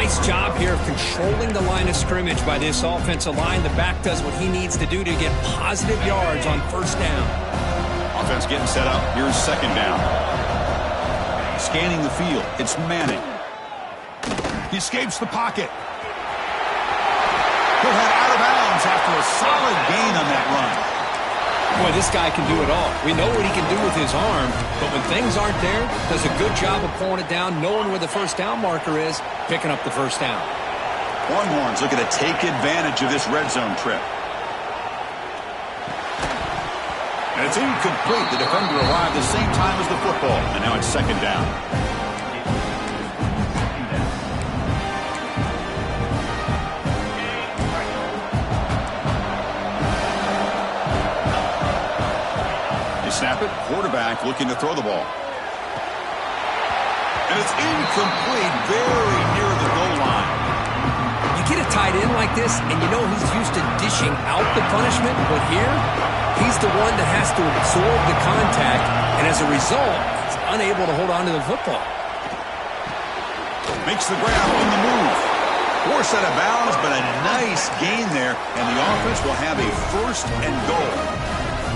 Nice job here of controlling the line of scrimmage by this offensive line. The back does what he needs to do to get positive yards on first down. Offense getting set up. Here's second down. Scanning the field. It's Manning. He escapes the pocket. He'll head out of bounds after a solid gain on that run. Boy, this guy can do it all. We know what he can do with his arm, but when things aren't there, does a good job of pulling it down, knowing where the first down marker is, picking up the first down. Longhorns looking to take advantage of this red zone trip. And it's incomplete. The defender arrived the same time as the football, and now it's second down. Snap it, quarterback looking to throw the ball. And it's incomplete, very near the goal line. You get a tight end like this, and you know he's used to dishing out the punishment, but here, he's the one that has to absorb the contact, and as a result, he's unable to hold on to the football. Makes the grab on the move. Forced out of bounds, but a nice gain there, and the offense will have a first and goal.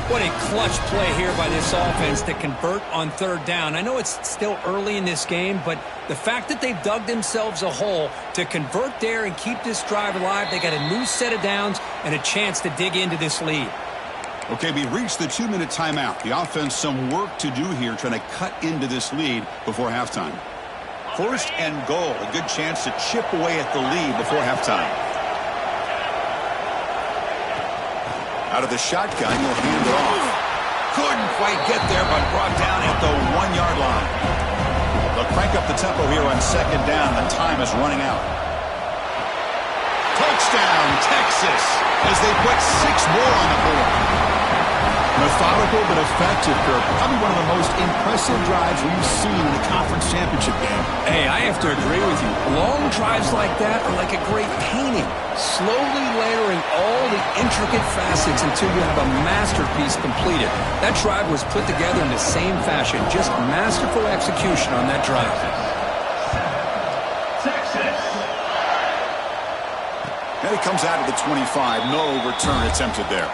What a clutch play here by this offense to convert on third down. I know it's still early in this game, but the fact that they've dug themselves a hole to convert there and keep this drive alive, they got a new set of downs and a chance to dig into this lead. Okay, we reached the 2-minute timeout. The offense some work to do here trying to cut into this lead before halftime. First and goal, a good chance to chip away at the lead before halftime. Out of the shotgun, he'll hand it off. Couldn't quite get there, but brought down at the 1-yard line. They'll crank up the tempo here on second down. The time is running out. Touchdown, Texas, as they put 6 more on the board. Methodical but effective, Kirk. Probably one of the most impressive drives we've seen in the conference championship game. Hey, I have to agree with you. Long drives like that are like a great painting. Slowly layering all the intricate facets until you have a masterpiece completed. That drive was put together in the same fashion. Just masterful execution on that drive. And he comes out of the 25. No return attempted there.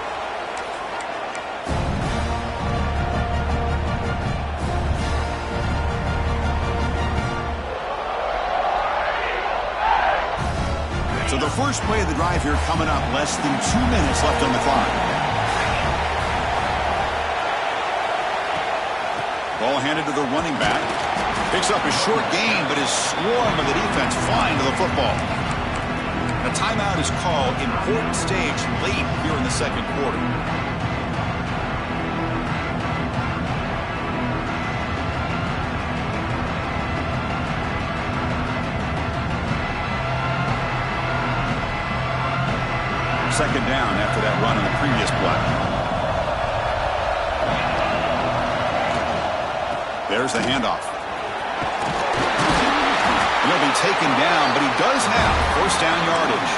So the first play of the drive here coming up. Less than 2 minutes left on the clock. Ball handed to the running back. Picks up a short gain, but is swarmed by the defense flying to the football. A timeout is called. Important stage late here in the second quarter. Second down after that run on the previous play. There's the handoff. He'll be taken down, but he does have first down yardage.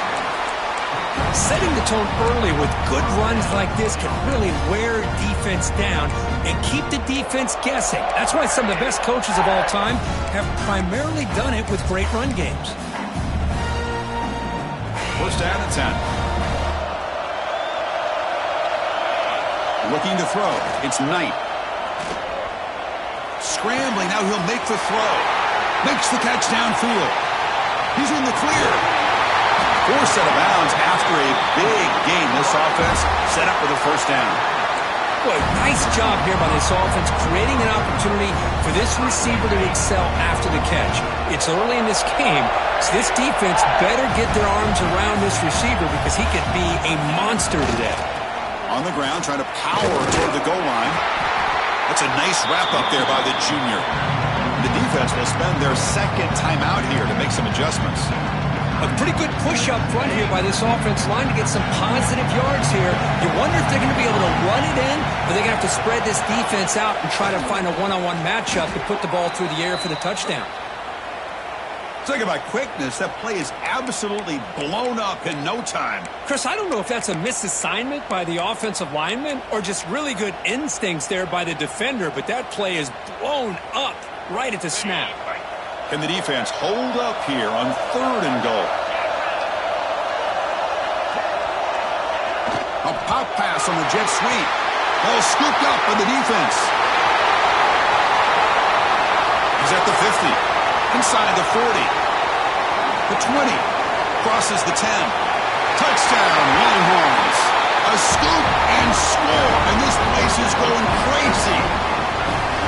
Setting the tone early with good runs like this can really wear defense down and keep the defense guessing. That's why some of the best coaches of all time have primarily done it with great run games. First down and 10. Looking to throw. It's Knight. Scrambling. Now he'll make the throw. Makes the catch downfield. He's in the clear. Forced out of bounds after a big gain. This offense set up for the first down. Boy, nice job here by this offense, creating an opportunity for this receiver to excel after the catch. It's early in this game, so this defense better get their arms around this receiver because he could be a monster today. On the ground, trying to power toward the goal line. That's a nice wrap-up there by the junior. The defense will spend their second timeout here to make some adjustments. A pretty good push up front here by this offense line to get some positive yards here. You wonder if they're going to be able to run it in, or they're going to have to spread this defense out and try to find a one-on-one matchup to put the ball through the air for the touchdown. Talking about quickness, that play is absolutely blown up in no time. Chris, I don't know if that's a misassignment by the offensive lineman or just really good instincts there by the defender, but that play is blown up right at the snap. Can the defense hold up here on 3rd and goal? A pop pass on the jet sweep. Ball scooped up by the defense. He's at the 50. Inside the 40. The 20. Crosses the 10. Touchdown, Longhorns. A scoop and score. And this place is going crazy.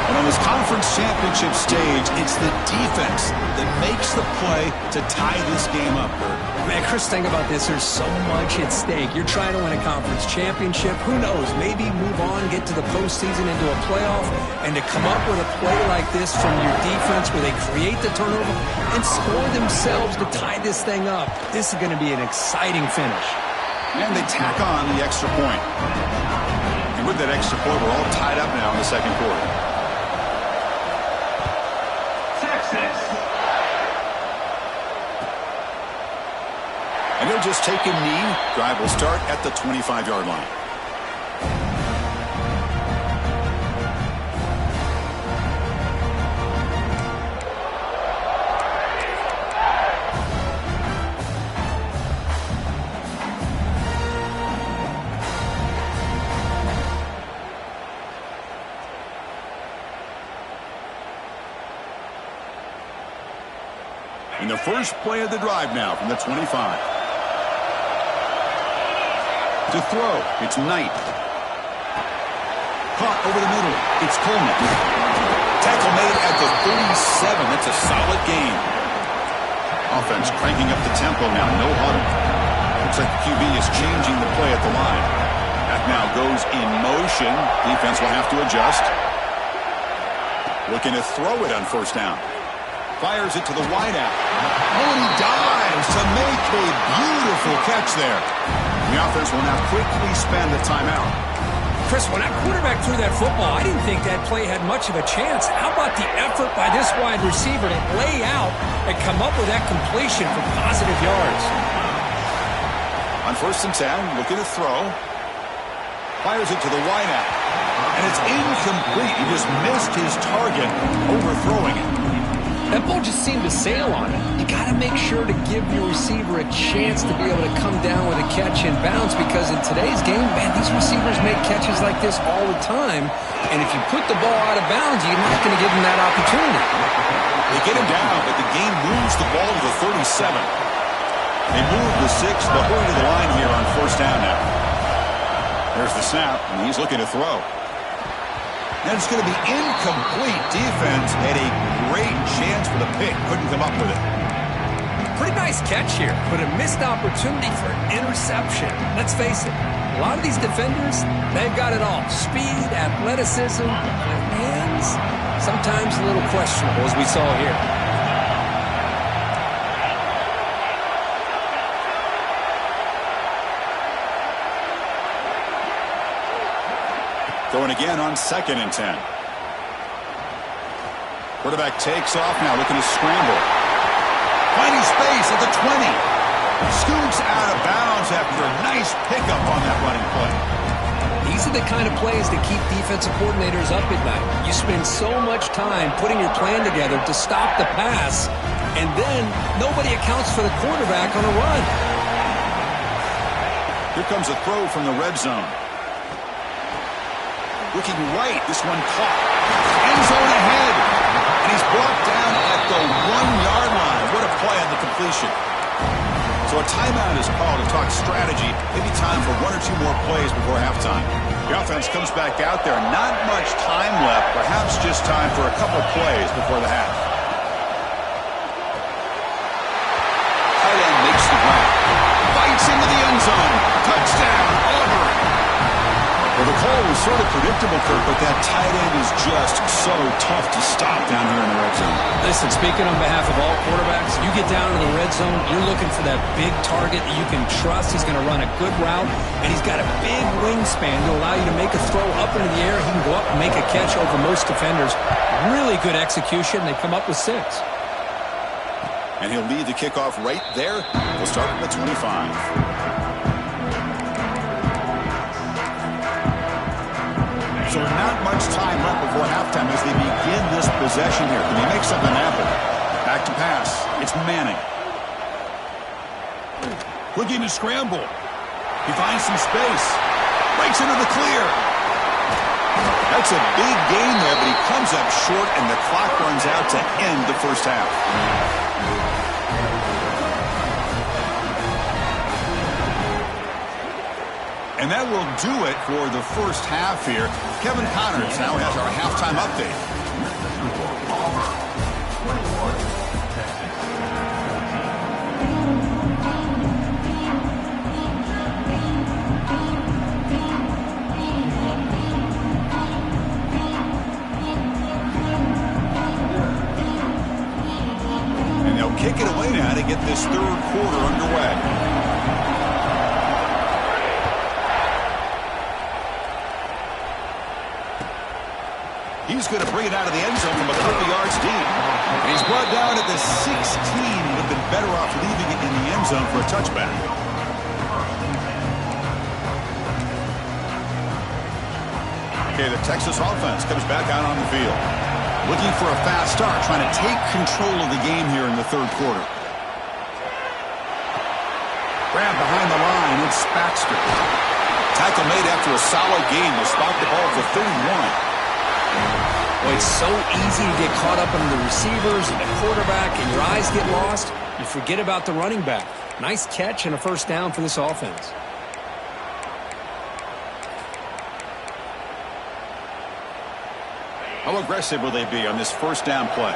And on this conference championship stage, it's the defense that makes the play to tie this game up, Bert. Man, Chris, think about this. There's so much at stake. You're trying to win a conference championship. Who knows? Maybe move on, get to the postseason, into a playoff, and to come up with a play like this from your defense where they create the turnover and score themselves to tie this thing up. This is going to be an exciting finish. And they tack on the extra point. And with that extra point, we're all tied up now in the second quarter. And they'll just take a knee. Drive will start at the 25-yard line. And the first play of the drive now from the 25. To throw, it's Knight. Caught over the middle, it's Coleman. Tackle made at the 37. That's a solid gain. Offense cranking up the tempo now, no huddle. Looks like the QB is changing the play at the line. That now goes in motion. Defense will have to adjust. Looking to throw it on 1st down. Fires it to the wideout. Oh, and he dives to make a beautiful catch there. The offense will now quickly spend the timeout. Chris, when that quarterback threw that football, I didn't think that play had much of a chance. How about the effort by this wide receiver to lay out and come up with that completion for positive yards? On 1st and 10, looking to throw. Fires it to the wideout. And it's incomplete. He just missed his target, overthrowing it. That ball just seemed to sail on it. You got to make sure to give your receiver a chance to be able to come down with a catch and bounce, because in today's game, man, these receivers make catches like this all the time. And if you put the ball out of bounds, you're not going to give them that opportunity. They get him down, but the game moves the ball to the 37. They move the 6, but hurry to the line here on 1st down now. There's the snap, and he's looking to throw. And it's going to be incomplete. Defense had a great chance for the pick. Couldn't come up with it. Pretty nice catch here, but a missed opportunity for an interception. Let's face it, a lot of these defenders, they've got it all. Speed, athleticism, their hands, sometimes a little questionable, as we saw here. Going again on 2nd and 10. Quarterback takes off now, looking to scramble. Finding space at the 20. Scoots out of bounds after a nice pickup on that running play. These are the kind of plays that keep defensive coordinators up at night. You spend so much time putting your plan together to stop the pass, and then nobody accounts for the quarterback on a run. Here comes a throw from the red zone. Looking right, this one caught. End zone ahead. And he's brought down at the 1-yard line. What a play on the completion. So a timeout is called to talk strategy. Maybe time for 1 or 2 more plays before halftime. The offense comes back out there. Not much time left. Perhaps just time for a couple plays before the half. Tight end makes the grab. Bites into the end zone. Touchdown, Auburn. Well, the call was sort of predictable, Kirk, but that tight end is just so tough to stop down here in the red zone. Listen, speaking on behalf of all quarterbacks, you get down to the red zone, you're looking for that big target that you can trust. He's going to run a good route, and he's got a big wingspan to allow you to make a throw up into the air. He can go up and make a catch over most defenders. Really good execution. They come up with 6. And he'll lead the kickoff right there. We'll start from the 25. So not much time left before halftime as they begin this possession here. Can they make something happen? Back to pass. It's Manning. Looking to scramble. He finds some space. Breaks into the clear. That's a big gain there, but he comes up short, and the clock runs out to end the first half. And that will do it for the first half here. Kevin Connors now has our halftime update. And they'll kick it away now to get this third quarter underway. He's going to bring it out of the end zone from a couple yards deep. And he's brought down at the 16. Would have been better off leaving it in the end zone for a touchback. Okay, the Texas offense comes back out on the field. Looking for a fast start, trying to take control of the game here in the third quarter. Grab behind the line, it's Baxter. Tackle made after a solid gain. Will spot the ball for 31. Well, it's so easy to get caught up in the receivers and the quarterback, and your eyes get lost. You forget about the running back. Nice catch and a first down for this offense. How aggressive will they be on this first down play?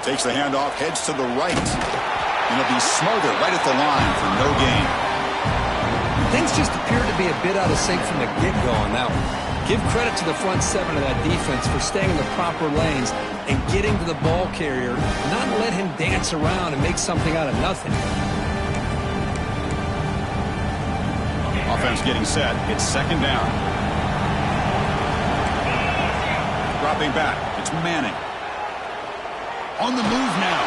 Takes the handoff, heads to the right. And he'll be smothered right at the line for no gain. Things just appear to be a bit out of sync from the get-go on that one. Give credit to the front seven of that defense for staying in the proper lanes and getting to the ball carrier, not let him dance around and make something out of nothing. Offense getting set. It's second down. Dropping back. It's Manning. On the move now.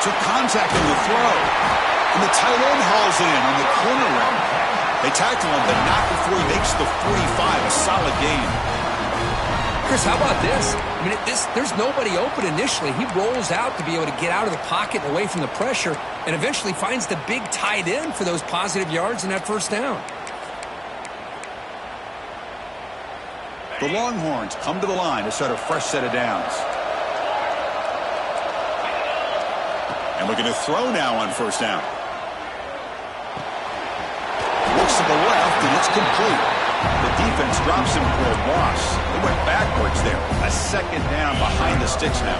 Took contact in the throw. And the tight end hauls it in on the corner route. They tackle him, but not before he makes the 45. A solid gain. Chris, how about this? I mean, there's nobody open initially. He rolls out to be able to get out of the pocket and away from the pressure, and eventually finds the big tight end for those positive yards in that first down. The Longhorns come to the line to start a fresh set of downs. And we're going to throw now on first down. Looks to the left, and it's complete. The defense drops him for a loss. They went backwards there. A second down behind the sticks now.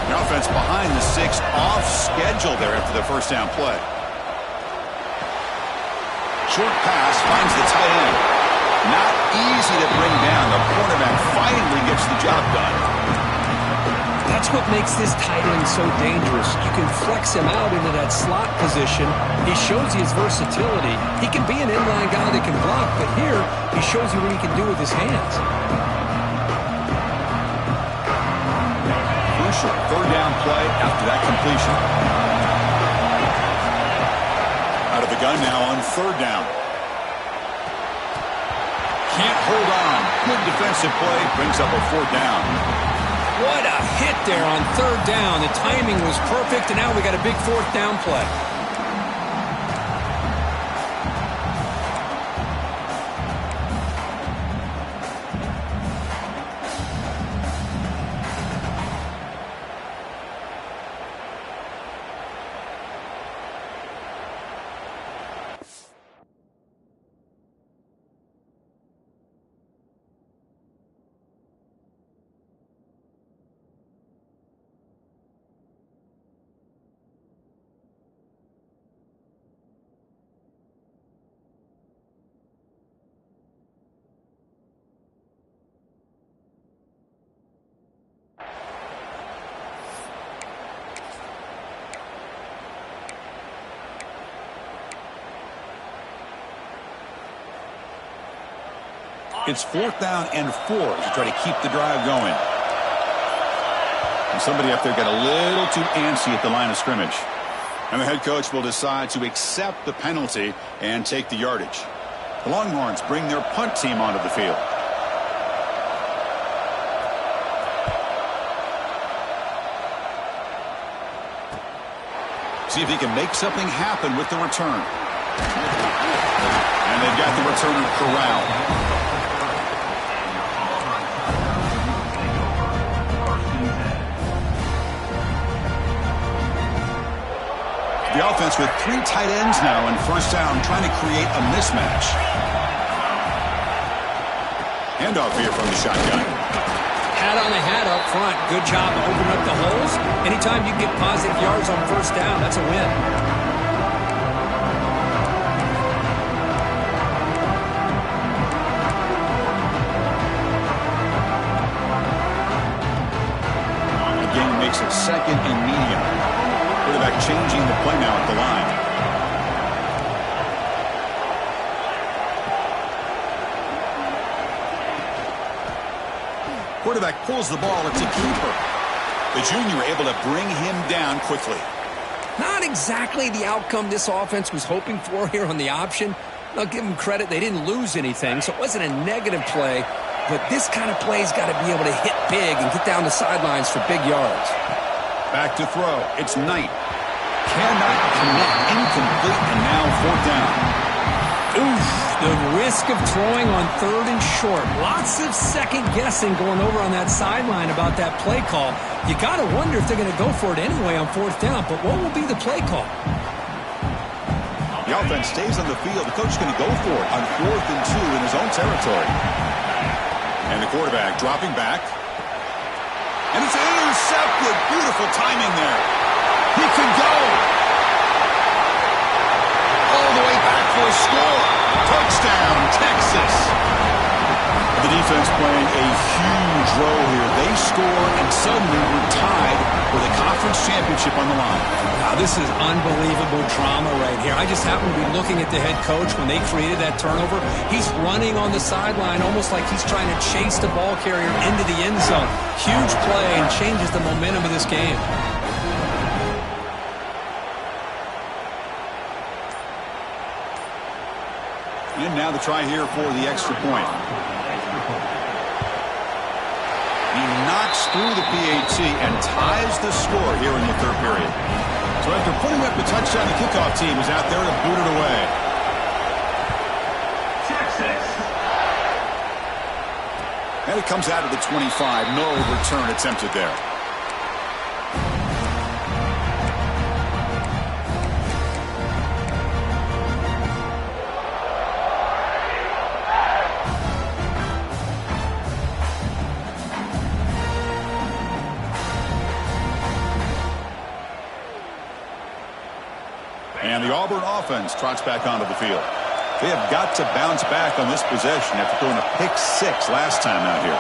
The offense behind the six, off schedule there after the first down play. Short pass finds the tight end. Not easy to bring down. The cornerback finally gets the job done. That's what makes this tight end so dangerous. You can flex him out into that slot position. He shows you his versatility. He can be an inline guy that can block, but here he shows you what he can do with his hands. Crucial third down play after that completion. Out of the gun now on third down. Can't hold on. Good defensive play. Brings up a fourth down. What a hit there on third down. The timing was perfect, and now we got a big fourth down play. It's fourth down and 4 to try to keep the drive going. And somebody up there got a little too antsy at the line of scrimmage. And the head coach will decide to accept the penalty and take the yardage. The Longhorns bring their punt team onto the field. See if he can make something happen with the return. And they've got the returner corralled. The offense with 3 tight ends now in first down, trying to create a mismatch. Handoff here from the shotgun. Hat on the hat up front. Good job to open up the holes. Anytime you get positive yards on first down, that's a win. The game makes it second and medium. Quarterback changing the play now at the line. Quarterback pulls the ball. It's a keeper. The junior able to bring him down quickly. Not exactly the outcome this offense was hoping for here on the option. I'll give them credit. They didn't lose anything, so it wasn't a negative play. But this kind of play's got to be able to hit big and get down the sidelines for big yards. Back to throw. It's Knight. Cannot connect. Incomplete, and now 4th down. Oof, the risk of throwing on 3rd and short. Lots of second guessing going over on that sideline about that play call. You got to wonder if they're going to go for it anyway on 4th down, but what will be the play call? The offense stays on the field. The coach is going to go for it on 4th and 2 in his own territory. And the quarterback dropping back. And it's intercepted. Beautiful timing there. He can go. All the way back for a score. Touchdown, Texas. The defense playing a huge role here. They score, and suddenly we're tied with a conference championship on the line. Wow, this is unbelievable drama right here. I just happen to be looking at the head coach when they created that turnover. He's running on the sideline almost like he's trying to chase the ball carrier into the end zone. Huge play and changes the momentum of this game. And now the try here for the extra point. He knocks through the PAT and ties the score here in the 3rd period. So after putting up the touchdown, the kickoff team is out there to boot it away. And it comes out of the 25. No return attempted there. And the Auburn offense trots back onto the field. They have got to bounce back on this possession after throwing a pick 6 last time out here.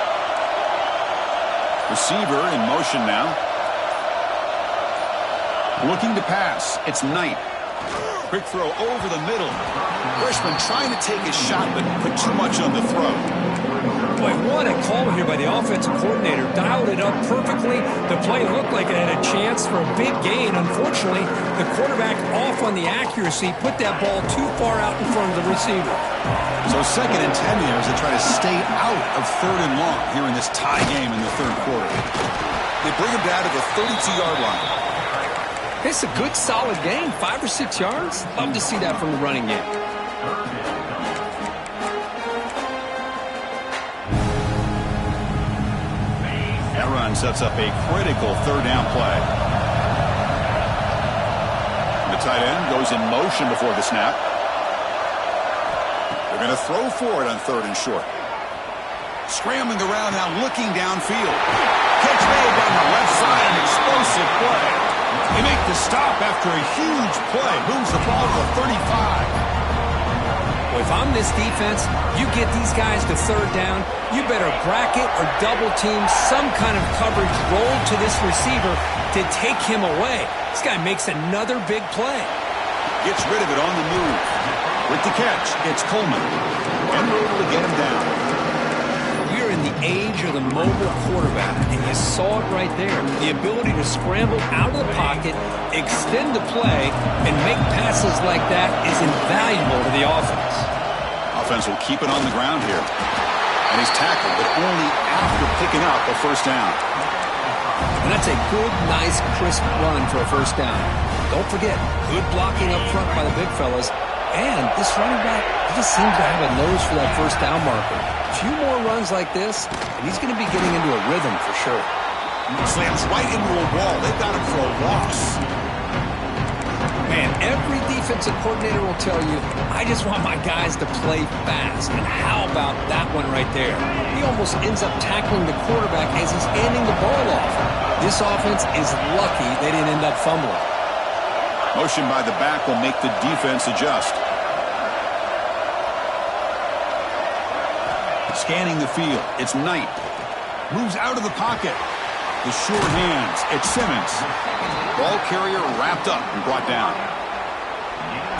Receiver in motion now. Looking to pass. It's Knight. Quick throw over the middle. Freshman trying to take a shot, but put too much on the throw. Boy, what a call here by the offensive coordinator. Dialed it up perfectly. The play looked like it had a chance for a big gain. Unfortunately, the quarterback off on the accuracy, put that ball too far out in front of the receiver. So 2nd and 10 here as they try to stay out of 3rd and long here in this tie game in the 3rd quarter. They bring him down to the 32-yard line. It's a good, solid game. 5 or 6 yards. Love to see that from the running game. That run sets up a critical 3rd down play. The tight end goes in motion before the snap. They're going to throw for it on 3rd and short. Scrambling around now, looking downfield. Catch made down the left side, an explosive play. They make the stop after a huge play. Moves the ball to the 35. Well, if I'm this defense, you get these guys to 3rd down, you better bracket or double team some kind of coverage roll to this receiver to take him away. This guy makes another big play. Gets rid of it on the move. With the catch, it's Coleman. And we're able to get him down. We're in the age of the mobile quarterback, and you saw it right there. The ability to scramble out of the pocket, extend the play, and make passes like that is invaluable to the offense. A offense will keep it on the ground here. And he's tackled, but only after picking up a first down. And that's a good, nice, crisp run for a first down. Don't forget, good blocking up front by the big fellas. And this running back, he just seems to have a nose for that first down marker. A few more runs like this, and he's going to be getting into a rhythm for sure. Slams right into a wall. They've got him for a loss. Man, every defensive coordinator will tell you, I just want my guys to play fast. And how about that one right there? He almost ends up tackling the quarterback as he's handing the ball off. This offense is lucky they didn't end up fumbling. Motion by the back will make the defense adjust. Scanning the field. It's Knight. Moves out of the pocket. The sure hands. It's Simmons. Ball carrier wrapped up and brought down.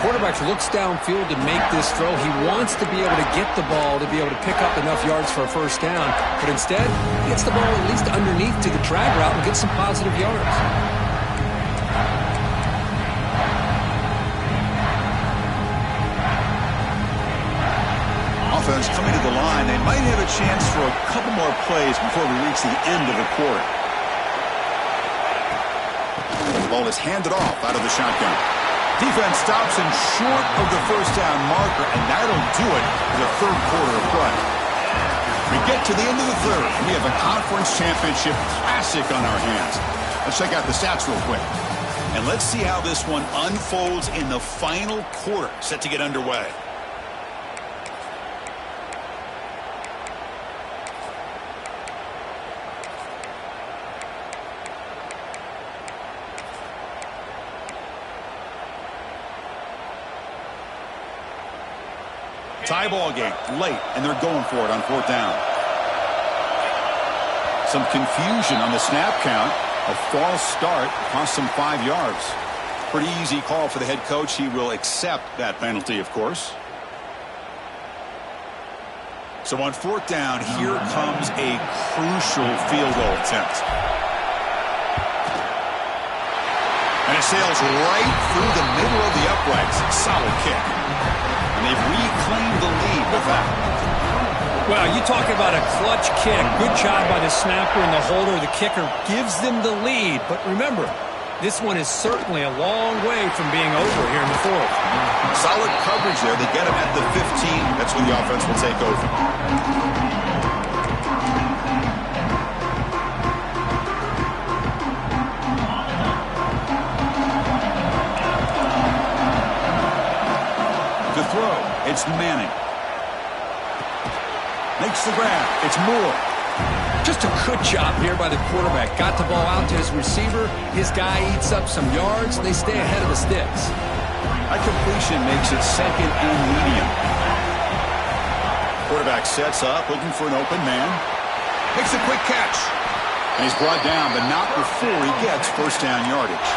Quarterback looks downfield to make this throw. He wants to be able to get the ball to be able to pick up enough yards for a first down. But instead, he gets the ball at least underneath to the drag route and gets some positive yards. Offense coming to the line. They might have a chance for a couple more plays before we reach the end of the quarter. The ball is handed off out of the shotgun. Defense stops him short of the first down marker, and that'll do it for the third quarter of play. We get to the end of the third, and we have a conference championship classic on our hands. Let's check out the stats real quick. And let's see how this one unfolds in the final quarter, set to get underway. Tie ball game, late, and they're going for it on fourth down. Some confusion on the snap count. A false start cost them 5 yards. Pretty easy call for the head coach. He will accept that penalty, of course. So on fourth down, here comes a crucial field goal attempt. And it sails right through the middle of the uprights. Solid kick. And they've reclaimed the lead with that. Well, you talk about a clutch kick. Good job by the snapper and the holder. The kicker gives them the lead. But remember, this one is certainly a long way from being over here in the fourth. Solid coverage there. They get him at the 15. That's when the offense will take over. It's Manning. Makes the grab. It's Moore. Just a good job here by the quarterback. Got the ball out to his receiver. His guy eats up some yards. They stay ahead of the sticks. That completion makes it second and medium. Quarterback sets up, looking for an open man. Makes a quick catch. And he's brought down, but not before he gets first down yardage.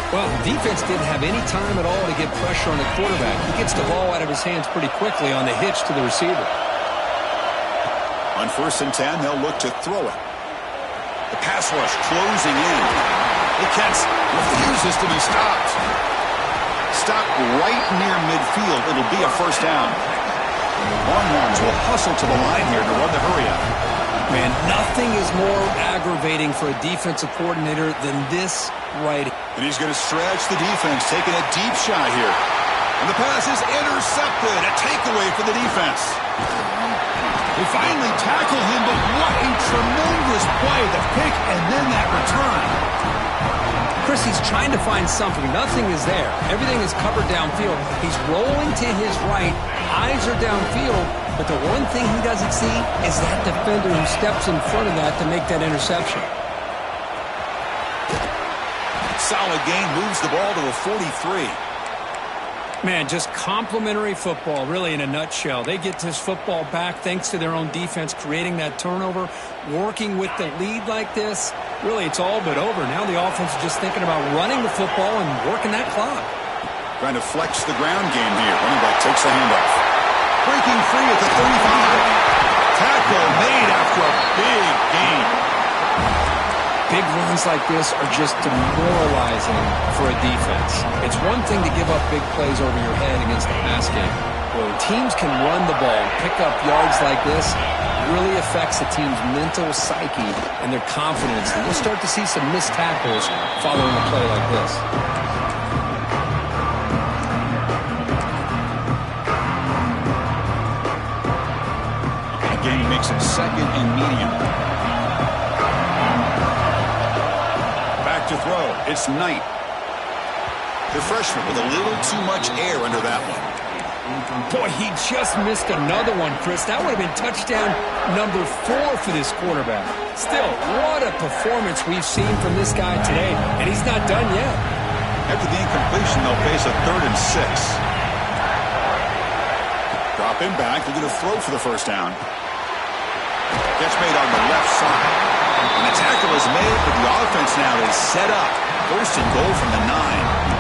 Well, the defense didn't have any time at all to get pressure on the quarterback. He gets the ball out of his hands pretty quickly on the hitch to the receiver. On 1st and 10, they'll look to throw it. The pass rush closing in. Kentz refuses to be stopped. Stopped right near midfield. It'll be a first down. Longhorns will hustle to the line here to run the hurry up. Man, nothing is more aggravating for a defensive coordinator than this right. And he's going to stretch the defense, taking a deep shot here. And the pass is intercepted. A takeaway for the defense. They finally tackle him, but what a tremendous play. The pick and then that return. Chris, he's trying to find something. Nothing is there. Everything is covered downfield. He's rolling to his right. Eyes are downfield. But the one thing he doesn't see is that defender who steps in front of that to make that interception. Solid gain, moves the ball to the 43. Man, just complimentary football, really, in a nutshell. They get this football back thanks to their own defense, creating that turnover, working with the lead like this. Really, it's all but over. Now the offense is just thinking about running the football and working that clock. Trying to flex the ground game here. Running back takes the handoff. Breaking free at the 35. Tackle made after a big gain. Big runs like this are just demoralizing for a defense. It's one thing to give up big plays over your head against the pass game, but When teams can run the ball and pick up yards like this, it really affects the team's mental psyche and their confidence. And you'll start to see some missed tackles following a play like this. Again, he makes it second and medium. Back to throw. It's Knight. The freshman with a little too much air under that one. Boy, he just missed another one, Chris. That would have been touchdown number 4 for this quarterback. Still, what a performance we've seen from this guy today, and he's not done yet. After the incompletion, they'll face a 3rd and 6. Drop him back. They're going to throw for the first down. Catch made on the left side. And the tackle is made, but the offense now is set up. 1st and goal from the 9.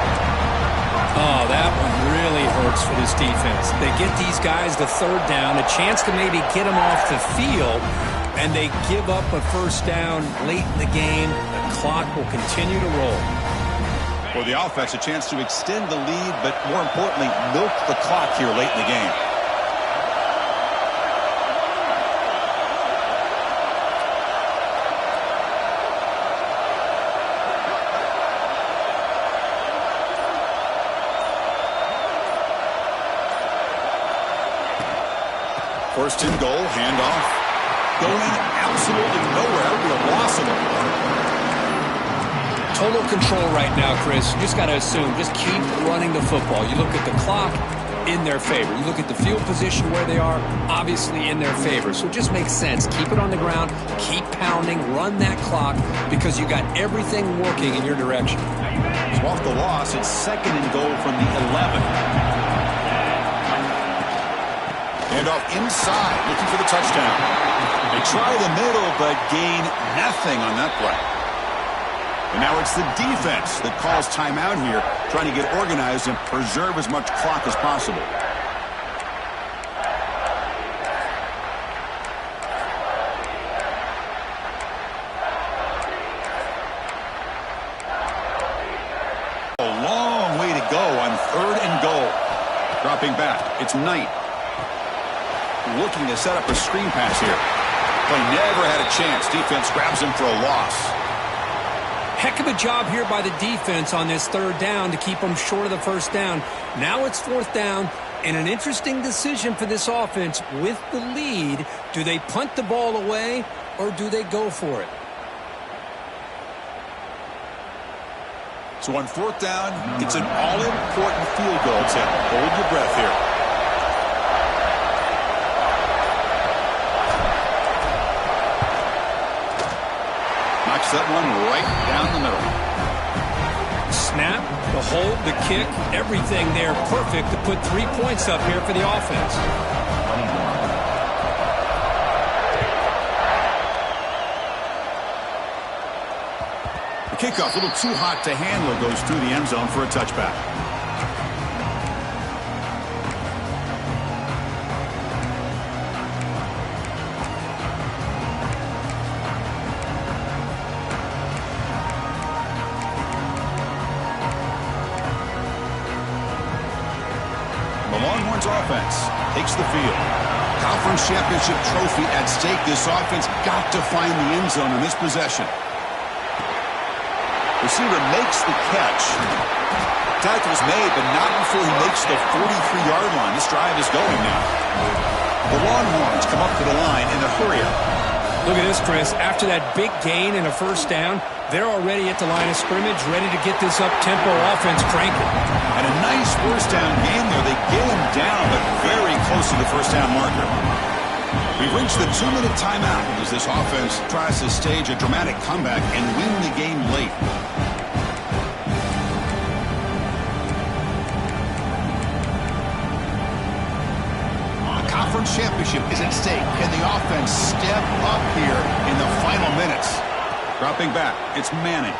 Oh, that one really hurts for this defense. They get these guys the 3rd down, a chance to maybe get them off the field, and they give up a 1st down late in the game. The clock will continue to roll. For the offense, a chance to extend the lead, but more importantly, milk the clock here late in the game. First and goal, handoff. Going absolutely nowhere. That would be a loss of it. Total control right now, Chris. You just got to assume, just keep running the football. You look at the clock, in their favor. You look at the field position where they are, obviously in their favor. So it just makes sense. Keep it on the ground, keep pounding, run that clock, because you got everything working in your direction. So off the loss, it's 2nd and goal from the 11. And off inside, looking for the touchdown. They try the middle, but gain nothing on that play. And now it's the defense that calls timeout here, trying to get organized and preserve as much clock as possible. A long way to go on 3rd and goal. Dropping back, it's Knight. Looking to set up a screen pass here. Play never had a chance. Defense grabs him for a loss. Heck of a job here by the defense on this 3rd down to keep them short of the 1st down. Now it's 4th down, and an interesting decision for this offense with the lead. Do they punt the ball away, or do they go for it? So on 4th down, it's an all-important field goal attempt. Hold your breath here. Knocks that one right down the middle. Snap, the hold, the kick, everything there perfect to put 3 points up here for the offense. The kickoff, a little too hot to handle, goes through the end zone for a touchback. Longhorns offense takes the field. Conference championship trophy at stake. This offense got to find the end zone in this possession. Receiver makes the catch. Tackle's made, but not before he makes the 43-yard line. This drive is going now. The Longhorns come up to the line in a hurry up. Look at this, Chris. After that big gain and a 1st down, they're already at the line of scrimmage, ready to get this up-tempo offense cranking. And a nice 1st down game there. They get him down, but very close to the 1st down marker. We've reached the 2-minute timeout as this offense tries to stage a dramatic comeback and win the game late. Conference championship is at stake. Can the offense step up here in the final minutes? Dropping back, it's Manning.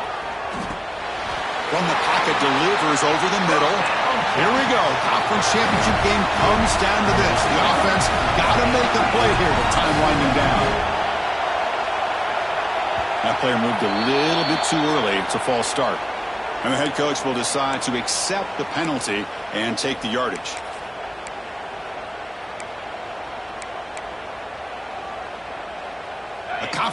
From the pocket, delivers over the middle. Here we go. Conference championship game comes down to this. The offense got to make a play here with time winding down. That player moved a little bit too early. It's a false start. And the head coach will decide to accept the penalty and take the yardage.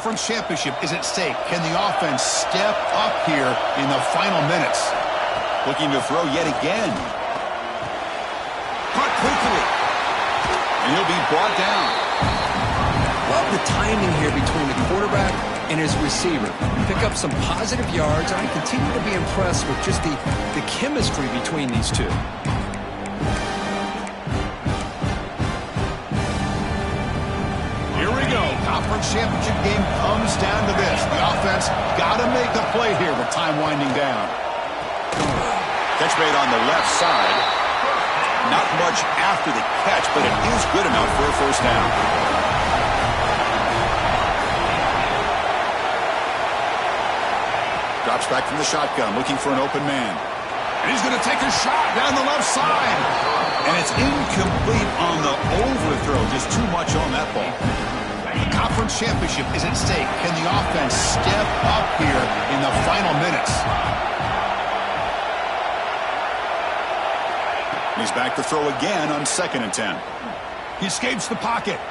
conference championship is at stake. Can the offense step up here in the final minutes? Looking to throw yet again. Caught quickly. And he'll be brought down. Love the timing here between the quarterback and his receiver. Pick up some positive yards, and I continue to be impressed with just the chemistry between these two. Here we go. Conference championship game comes down to this. The offense got to make a play here with time winding down. Catch made on the left side. Not much after the catch, but it is good enough for a first down. Drops back from the shotgun, looking for an open man. And he's going to take a shot down the left side. And it's incomplete on the overthrow. Just too much on that ball. The conference championship is at stake. Can the offense step up here in the final minutes? He's back to throw again on 2nd and 10. He escapes the pocket.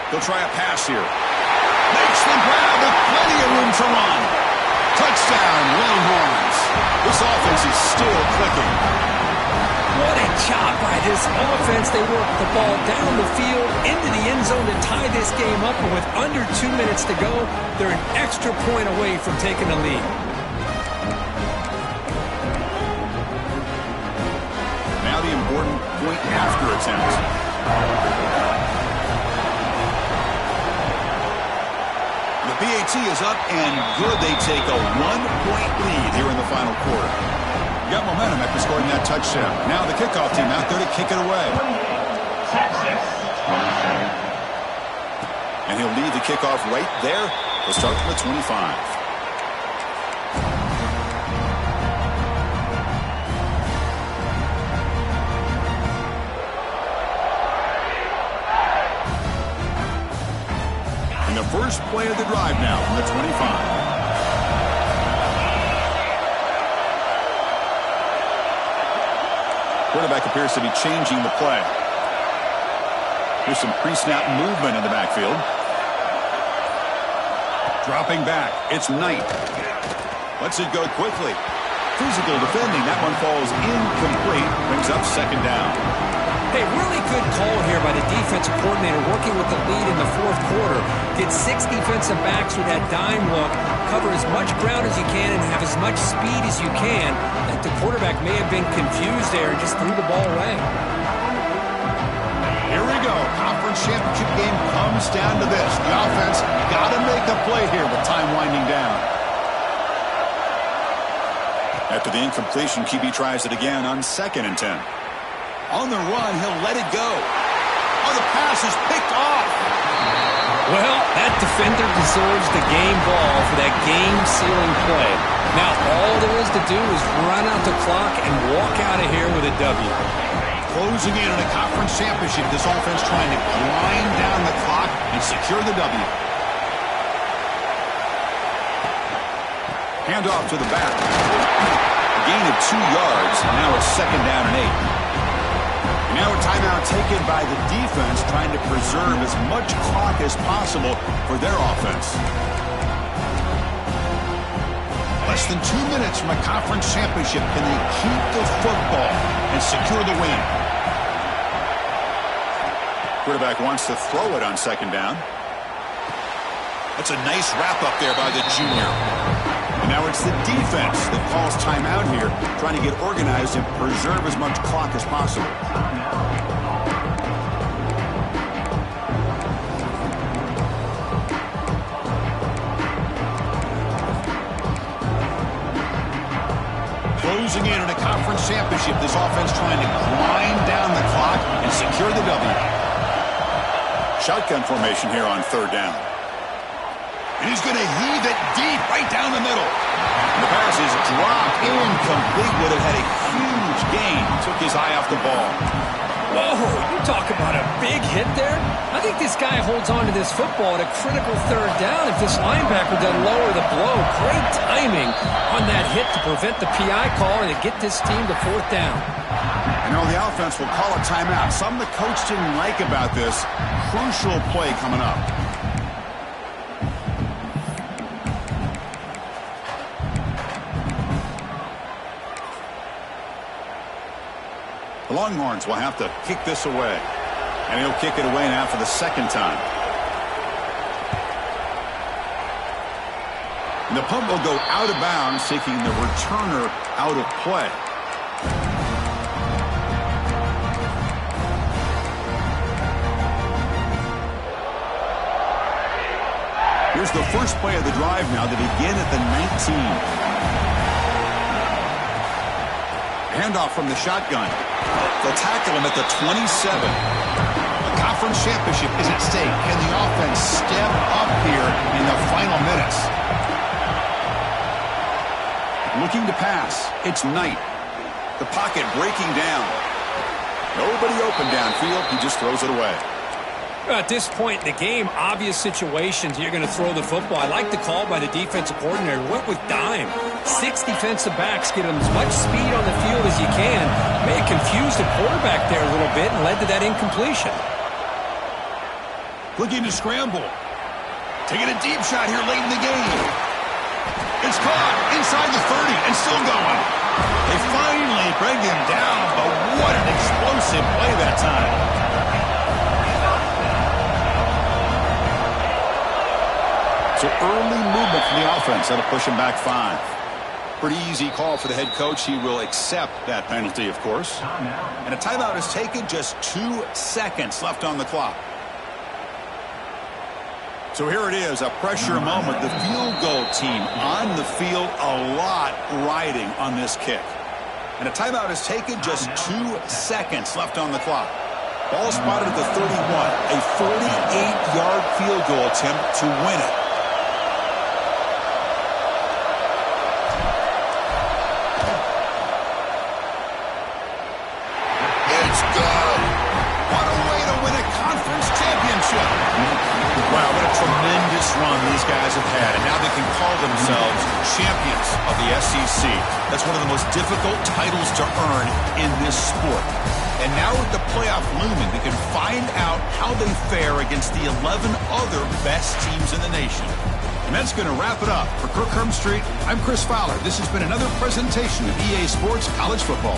He'll try a pass here. Makes the grab with plenty of room to run. Touchdown, Longhorns. This offense is still clicking. What a job by this offense. They work the ball down the field into the end zone to tie this game up. And with under 2 minutes to go, they're an extra point away from taking the lead. Now the important point after attempt. The PAT is up and good. They take a 1-point lead here in the final quarter. Got momentum after scoring that touchdown. Now the kickoff team out there to kick it away. And he'll lead the kickoff right there. He'll start from the 25. First play of the drive now from the 25. Quarterback appears to be changing the play. Here's some pre-snap movement in the backfield. Dropping back. It's Knight. Lets it go quickly. Physical defending. That one falls incomplete. Brings up 2nd down. Hey, really good call here by the defensive coordinator working with the lead in the 4th quarter. Get 6 defensive backs with that dime look, cover as much ground as you can, and have as much speed as you can. That the quarterback may have been confused there and just threw the ball away. Here we go. Conference championship game comes down to this. The offense got to make a play here with time winding down. After the incompletion, QB tries it again on 2nd and 10. On the run, he'll let it go. Oh, the pass is picked off. Well, that defender deserves the game ball for that game-sealing play. Now, all there is to do is run out the clock and walk out of here with a W. Closing in on a conference championship, this offense trying to grind down the clock and secure the W. Handoff to the back. A gain of 2 yards. Now it's 2nd down and 8. Now a timeout taken by the defense, trying to preserve as much clock as possible for their offense. Less than 2 minutes from a conference championship. Can they keep the football and secure the win? Quarterback wants to throw it on 2nd down. That's a nice wrap-up there by the junior. And now it's the defense that calls timeout here, trying to get organized and preserve as much clock as possible. Closing in on a conference championship, this offense trying to grind down the clock and secure the W. Shotgun formation here on 3rd down. And he's going to heave it deep right down the middle. The pass is dropped incomplete. Would have had a huge gain. Took his eye off the ball. Whoa, you talk about a big hit there. I think this guy holds on to this football at a critical 3rd down. If this linebacker doesn't lower the blow, great timing on that hit to prevent the PI call and to get this team to 4th down. I know the offense will call a timeout. Something the coach didn't like about this. Crucial play coming up. The Longhorns will have to kick this away. And he'll kick it away now for the second time. And the punt will go out of bounds, taking the returner out of play. Here's the first play of the drive now to begin at the 19. Handoff from the shotgun. They'll tackle him at the 27. The conference championship is at stake. Can the offense step up here in the final minutes? Looking to pass. It's Knight. The pocket breaking down. Nobody open downfield. He just throws it away. At this point in the game, obvious situations, you're going to throw the football. I like the call by the defensive coordinator. Went with dime. 6 defensive backs get him as much speed on the field as you can. May have confused the quarterback there a little bit and led to that incompletion. Looking to scramble. Taking a deep shot here late in the game. It's caught inside the 30 and still going. They finally bring him down, but what an explosive play that time. So early movement from the offense. That'll push him back 5. Pretty easy call for the head coach. He will accept that penalty, of course. And a timeout is taken. Just 2 seconds left on the clock. So here it is, a pressure moment. The field goal team on the field, a lot riding on this kick. And a timeout is taken. Just 2 seconds left on the clock. Ball spotted at the 31. A 48-yard field goal attempt to win it. Run these guys have had, and now they can call themselves champions of the SEC. That's one of the most difficult titles to earn in this sport. And now with the playoff looming, they can find out how they fare against the 11 other best teams in the nation. And that's going to wrap it up. For Kirk Herbstreit, I'm Chris Fowler. This has been another presentation of EA Sports College Football.